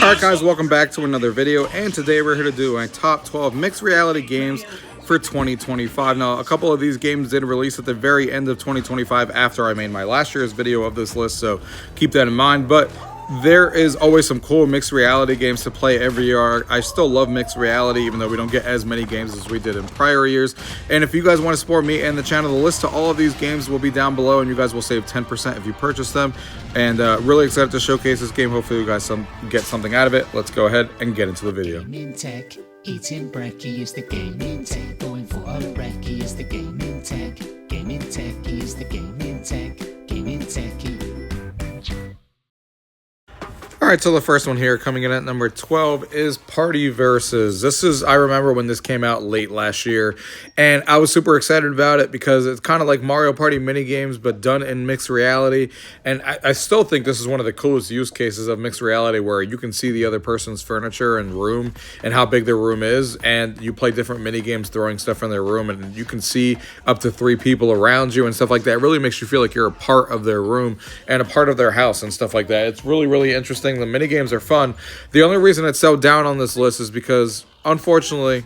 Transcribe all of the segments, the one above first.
Alright guys, welcome back to another video, and today we're here to do my top 12 mixed reality games for 2025. Now, a couple of these games did release at the very end of 2025 after I made my last year's video of this list, so keep that in mind. But there is always some cool mixed reality games to play every year. I still love mixed reality, even though we don't get as many games as we did in prior years. And if you guys want to support me and the channel, the list to all of these games will be down below, and you guys will save 10% if you purchase them. And really excited to showcase this game. Hopefully you guys get something out of it. Let's go ahead and get into the video. Gaming tech, eating brekkie is the gaming tech. Going for a brekkie is the gaming tech. Gaming techie is the gaming tech. Gaming techie. All right, so the first one here coming in at number 12 is Party Versus. This is, I remember when this came out late last year, and I was super excited about it because it's kind of like Mario Party mini games, but done in mixed reality. And I still think this is one of the coolest use cases of mixed reality, where you can see the other person's furniture and room and how big their room is, and you play different mini games throwing stuff in their room, and you can see up to 3 people around you and stuff like that. It really makes you feel like you're a part of their room and a part of their house and stuff like that. It's really, really interesting. The mini games are fun. The only reason it's so down on this list is because, unfortunately,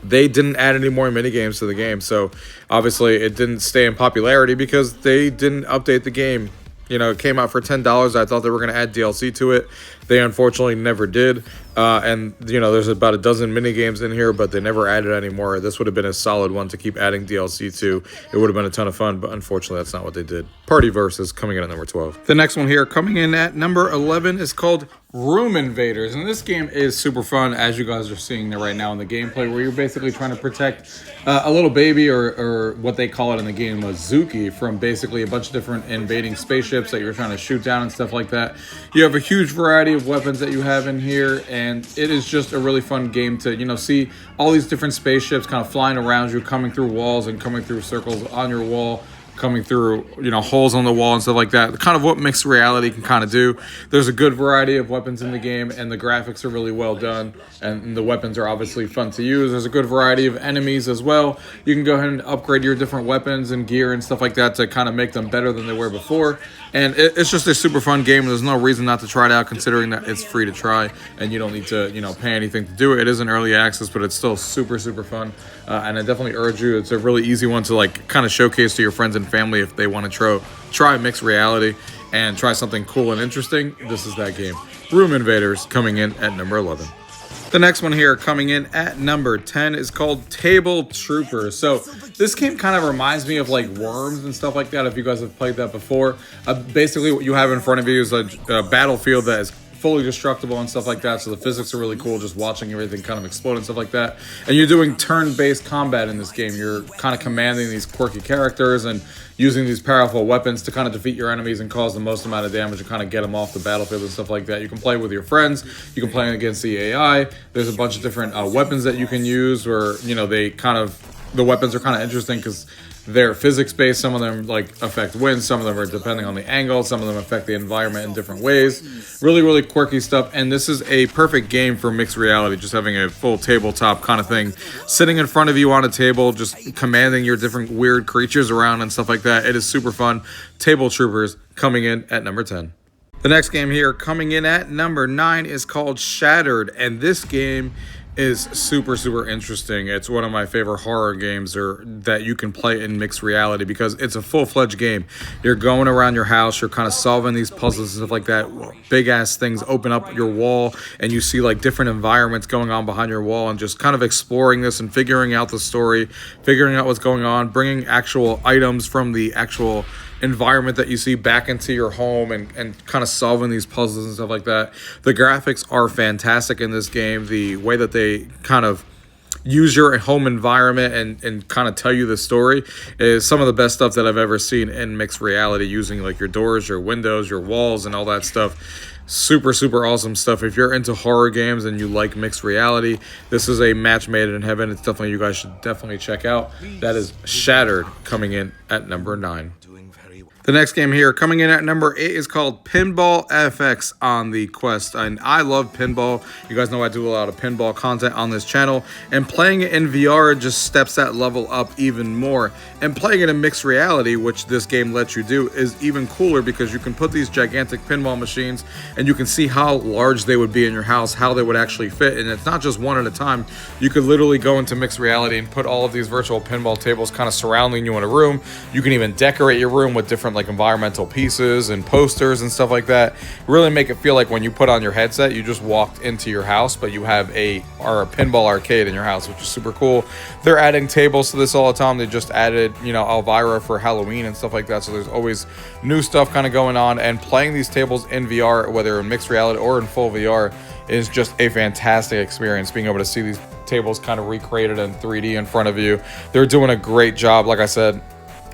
they didn't add any more mini games to the game. So obviously it didn't stay in popularity because they didn't update the game. You know, it came out for $10. I thought they were going to add DLC to it. They unfortunately never did. And, you know, there's about a dozen mini games in here, but they never added any more. This would have been a solid one to keep adding DLC to. It would have been a ton of fun, but unfortunately that's not what they did. Party Versus coming in at number 12. The next one here coming in at number 11 is called Room Invaders. And this game is super fun, as you guys are seeing right now in the gameplay, where you're basically trying to protect a little baby, or what they call it in the game, a Zuki, from basically a bunch of different invading spaceships that you're trying to shoot down and stuff like that. You have a huge variety of weapons that you have in here, and it is just a really fun game to, you know, see all these different spaceships kind of flying around you, coming through walls and coming through circles on your wall, coming through, you know, holes on the wall and stuff like that. Kind of what mixed reality can kind of do. There's a good variety of weapons in the game, and the graphics are really well done, and the weapons are obviously fun to use. There's a good variety of enemies as well. You can go ahead and upgrade your different weapons and gear and stuff like that to kind of make them better than they were before. And it's just a super fun game. There's no reason not to try it out, considering that it's free to try and you don't need to, you know, pay anything to do it. It is an early access, but it's still super, super fun. And I definitely urge you. It's a really easy one to like kind of showcase to your friends and family if they want to try mixed reality and try something cool and interesting. This is that game. Room Invaders coming in at number 11. The next one here coming in at number 10 is called Table Troopers. So this game kind of reminds me of like Worms and stuff like that, if you guys have played that before. Basically what you have in front of you is a battlefield that is fully destructible and stuff like that, so the physics are really cool, just watching everything kind of explode and stuff like that. And you're doing turn-based combat in this game. You're kind of commanding these quirky characters and using these powerful weapons to kind of defeat your enemies and cause the most amount of damage and kind of get them off the battlefield and stuff like that. You can play with your friends. You can play against the AI. There's a bunch of different weapons that you can use, where, you know, the weapons are kind of interesting because they're physics-based. Some of them like affect wind. Some of them are depending on the angle. Some of them affect the environment in different ways. Really, really quirky stuff. And this is a perfect game for mixed reality, just having a full tabletop kind of thing, sitting in front of you on a table, just commanding your different weird creatures around and stuff like that. It is super fun. Table Troopers coming in at number 10. The next game here coming in at number 9 is called Shattered. And this game is super, super interesting. It's one of my favorite horror games that you can play in mixed reality, because it's a full-fledged game. You're going around your house, you're kind of solving these puzzles and stuff like that. Big ass things open up your wall, and you see like different environments going on behind your wall, and just kind of exploring this and figuring out the story, figuring out what's going on, bringing actual items from the actual environment that you see back into your home, and kind of solving these puzzles and stuff like that. The graphics are fantastic in this game. The way that they kind of use your home environment and kind of tell you the story is some of the best stuff that I've ever seen in mixed reality, using like your doors, your windows, your walls, and all that stuff. Super, super awesome stuff. If you're into horror games and you like mixed reality, this is a match made in heaven. It's definitely, you guys should definitely check out. That is Shattered coming in at number 9. The next game here coming in at number 8 is called Pinball FX on the Quest. And I love pinball. You guys know I do a lot of pinball content on this channel. And playing it in VR just steps that level up even more. And playing it in mixed reality, which this game lets you do, is even cooler because you can put these gigantic pinball machines and you can see how large they would be in your house, how they would actually fit. And it's not just one at a time. You could literally go into mixed reality and put all of these virtual pinball tables kind of surrounding you in a room. You can even decorate your room with different like environmental pieces and posters and stuff like that. Really make it feel like when you put on your headset, you just walked into your house, but you have a pinball arcade in your house, which is super cool. They're adding tables to this all the time. They just added, you know, Elvira for Halloween and stuff like that. So there's always new stuff kind of going on, and playing these tables in VR, whether in mixed reality or in full VR, is just a fantastic experience. Being able to see these tables kind of recreated in 3D in front of you. They're doing a great job, like I said,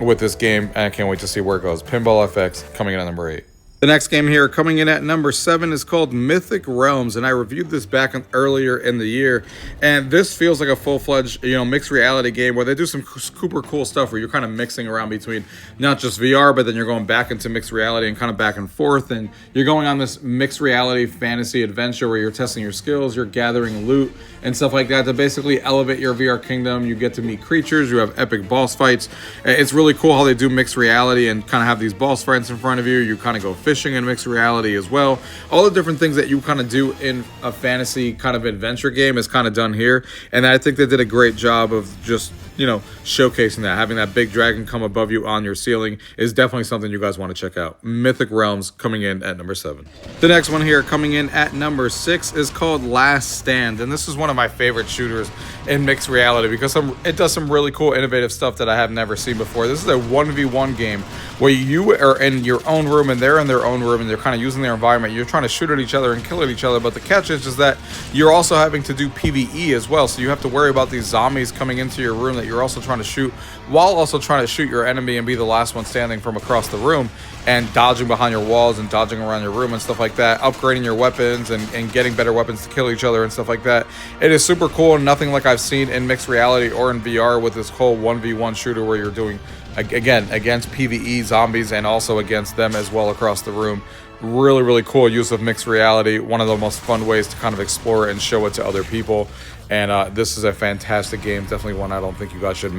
with this game, and I can't wait to see where it goes. Pinball FX coming in at number 8. The next game here coming in at number 7 is called Mythic Realms, and I reviewed this back earlier in the year, and this feels like a full-fledged, you know, mixed reality game where they do some super cool stuff where you're kind of mixing around between not just VR, but then you're going back into mixed reality and kind of back and forth, and you're going on this mixed reality fantasy adventure where you're testing your skills, you're gathering loot and stuff like that to basically elevate your VR kingdom. You get to meet creatures, you have epic boss fights. It's really cool how they do mixed reality and kind of have these boss fights in front of you. You kind of go fishing in mixed reality as well. All the different things that you kind of do in a fantasy kind of adventure game is kind of done here, and I think they did a great job of just, you know, showcasing that. Having that big dragon come above you on your ceiling is definitely something you guys want to check out. Mythic Realms coming in at number 7. The next one here coming in at number 6 is called Last Stand, and this is one of my favorite shooters in mixed reality because it does some really cool innovative stuff that I have never seen before. This is a 1v1 game where you are in your own room and they're in their own room and they're kind of using their environment. You're trying to shoot at each other and kill at each other, but the catch is that you're also having to do PvE as well, so you have to worry about these zombies coming into your room that you're also trying to shoot, while also trying to shoot your enemy and be the last one standing from across the room, and dodging behind your walls and dodging around your room and stuff like that, upgrading your weapons and getting better weapons to kill each other and stuff like that. It is super cool and nothing like I've seen in mixed reality or in VR with this whole 1v1 shooter where you're doing, again, against PvE zombies and also against them as well across the room. Really, really cool use of mixed reality. One of the most fun ways to kind of explore it and show it to other people. And this is a fantastic game. Definitely one I don't think you guys should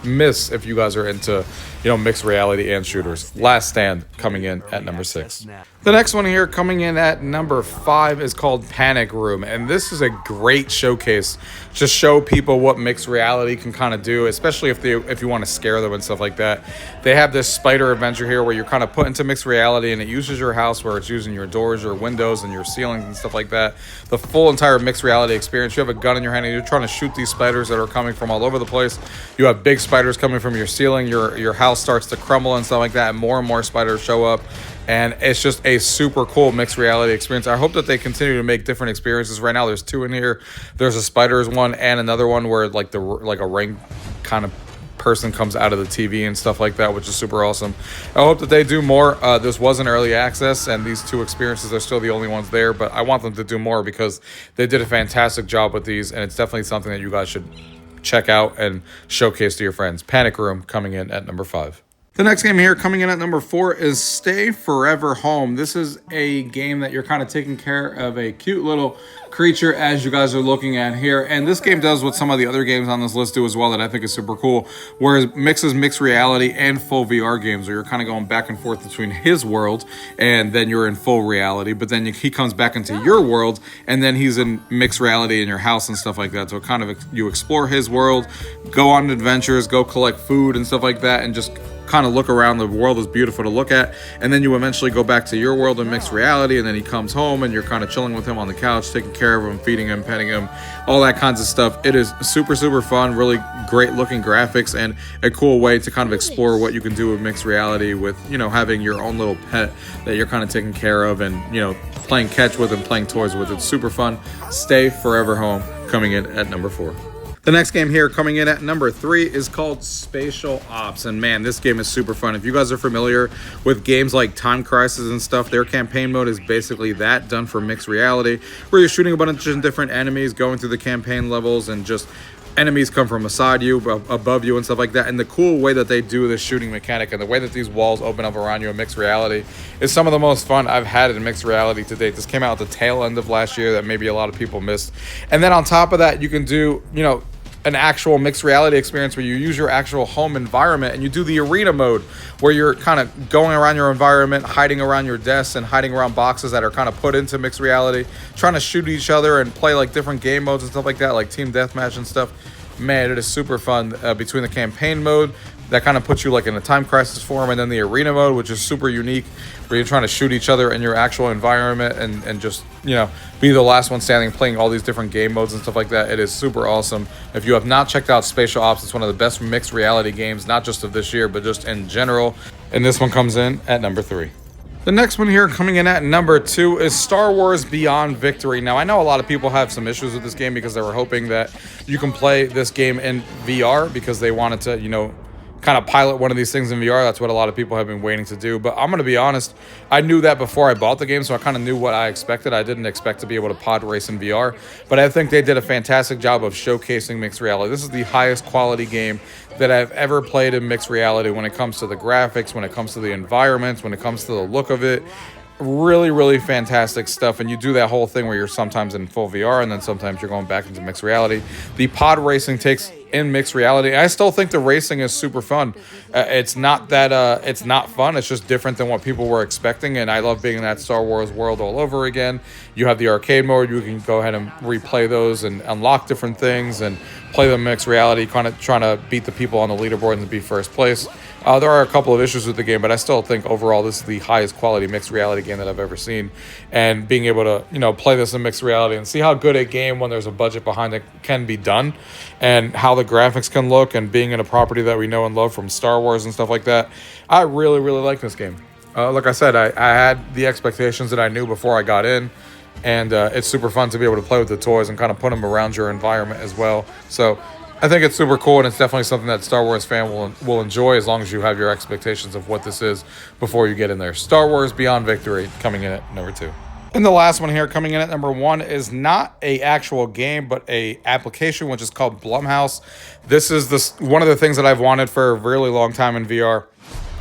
miss if you guys are into, you know, mixed reality and shooters. Last Stand coming in at number 6. The next one here coming in at number 5 is called Panic Room, and this is a great showcase to show people what mixed reality can kind of do, especially if you want to scare them and stuff like that. They have this spider adventure here where you're kind of put into mixed reality, and it uses your house where it's using your doors, your windows, and your ceilings and stuff like that. The full entire mixed reality experience. You have a gun in your hand and you're trying to shoot these spiders that are coming from all over the place. You have big spiders coming from your ceiling. Your house starts to crumble and stuff like that, and more spiders show up. And it's just a super cool mixed reality experience. I hope that they continue to make different experiences. Right now, there's 2 in here. There's a spiders one and another one where like a ring kind of person comes out of the TV and stuff like that, which is super awesome. I hope that they do more. This was an early access, and these 2 experiences are still the only ones there. But I want them to do more because they did a fantastic job with these, and it's definitely something that you guys should check out and showcase to your friends. Panic Room coming in at number 5. The next game here coming in at number 4 is Stay Forever Home. This is a game that you're kind of taking care of a cute little creature as you guys are looking at here. And this game does what some of the other games on this list do as well that I think is super cool, where it mixes mixed reality and full VR games, where you're kind of going back and forth between his world and then you're in full reality, but then he comes back into your world and then he's in mixed reality in your house and stuff like that. So kind of you explore his world, go on adventures, go collect food and stuff like that, and just kind of look around. The world is beautiful to look at, and then you eventually go back to your world in mixed reality, and then he comes home and you're kind of chilling with him on the couch, taking care of him, feeding him, petting him, all that kinds of stuff. It is super fun, really great looking graphics, and a cool way to kind of explore what you can do with mixed reality with, you know, having your own little pet that you're kind of taking care of and, you know, playing catch with and playing toys with. It's super fun. Stay Forever Home coming in at number 4. The next game here coming in at number 3 is called Spatial Ops, and man, this game is super fun. If you guys are familiar with games like Time Crisis and stuff, their campaign mode is basically that, done for mixed reality, where you're shooting a bunch of different enemies, going through the campaign levels, and just enemies come from beside you, above you, and stuff like that. And the cool way that they do this shooting mechanic and the way that these walls open up around you in mixed reality is some of the most fun I've had in mixed reality to date. This came out at the tail end of last year that maybe a lot of people missed. And then on top of that, you can do, you know, an actual mixed reality experience where you use your actual home environment, and you do the arena mode where you're kind of going around your environment, hiding around your desks and hiding around boxes that are kind of put into mixed reality, trying to shoot each other and play like different game modes and stuff like that, like team deathmatch and stuff. Man, it is super fun. Between the campaign mode that kind of puts you like in a time crisis form, and then the arena mode, which is super unique, where you're trying to shoot each other in your actual environment and just, you know, be the last one standing, playing all these different game modes and stuff like that. It is super awesome. If you have not checked out Spatial Ops, it's one of the best mixed reality games, not just of this year, but just in general. And this one comes in at number 3. The next one here coming in at number 2 is Star Wars Beyond Victory. Now, I know a lot of people have some issues with this game because they were hoping that you can play this game in VR because they wanted to, you know, kind of pilot one of these things in VR. That's what a lot of people have been waiting to do. But I'm going to be honest, I knew that before I bought the game, so I kind of knew what I expected. I didn't expect to be able to pod race in VR, but I think they did a fantastic job of showcasing mixed reality. This is the highest quality game that I've ever played in mixed reality when it comes to the graphics, when it comes to the environments, when it comes to the look of it. Really, really fantastic stuff. And you do that whole thing where you're sometimes in full VR and then sometimes you're going back into mixed reality. The pod racing takes in mixed reality. I still think the racing is super fun. It's not that it's not fun. It's just different than what people were expecting. And I love being in that Star Wars world all over again. You have the arcade mode. You can go ahead and replay those and unlock different things and play the mixed reality, kind of trying to beat the people on the leaderboard and be first place. There are a couple of issues with the game, but I still think overall this is the highest quality mixed reality game that I've ever seen. And being able to, you know, play this in mixed reality and see how good a game when there's a budget behind it can be done, and how the graphics can look, and being in a property that we know and love from Star Wars and stuff like that, I really, really like this game. Like I said, I had the expectations that I knew before I got in, and it's super fun to be able to play with the toys and kind of put them around your environment as well. So I think it's super cool, and it's definitely something that Star Wars fan will enjoy as long as you have your expectations of what this is before you get in there. Star Wars Beyond Victory coming in at number 2. And the last one here coming in at number 1 is not a actual game, but a application which is called Blumhouse. This is one of the things that I've wanted for a really long time in VR.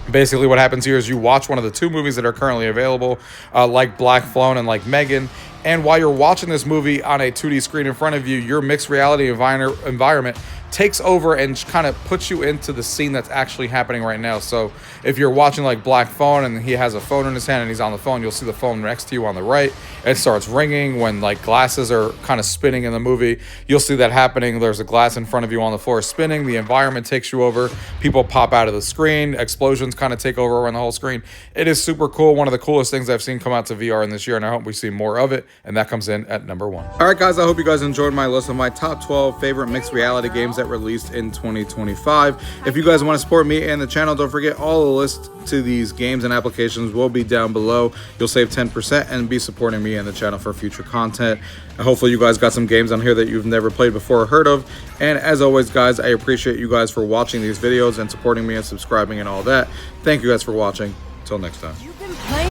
Basically what happens here is you watch one of the 2 movies that are currently available, like Black Phone and like Megan. And while you're watching this movie on a 2D screen in front of you, your mixed reality environment takes over and kind of puts you into the scene that's actually happening right now. So if you're watching like Black Phone and he has a phone in his hand and he's on the phone, you'll see the phone next to you on the right. It starts ringing when like glasses are kind of spinning in the movie. You'll see that happening. There's a glass in front of you on the floor spinning. The environment takes you over. People pop out of the screen. Explosions kind of take over around the whole screen. It is super cool. One of the coolest things I've seen come out to VR in this year, and I hope we see more of it. And that comes in at number 1. All right, guys, I hope you guys enjoyed my list of my top 12 favorite mixed reality games that released in 2025. If you guys want to support me and the channel, don't forget all the lists to these games and applications will be down below. You'll save 10% and be supporting me and the channel for future content. And hopefully you guys got some games on here that you've never played before or heard of. And as always, guys, I appreciate you guys for watching these videos and supporting me and subscribing and all that. Thank you guys for watching. Until next time.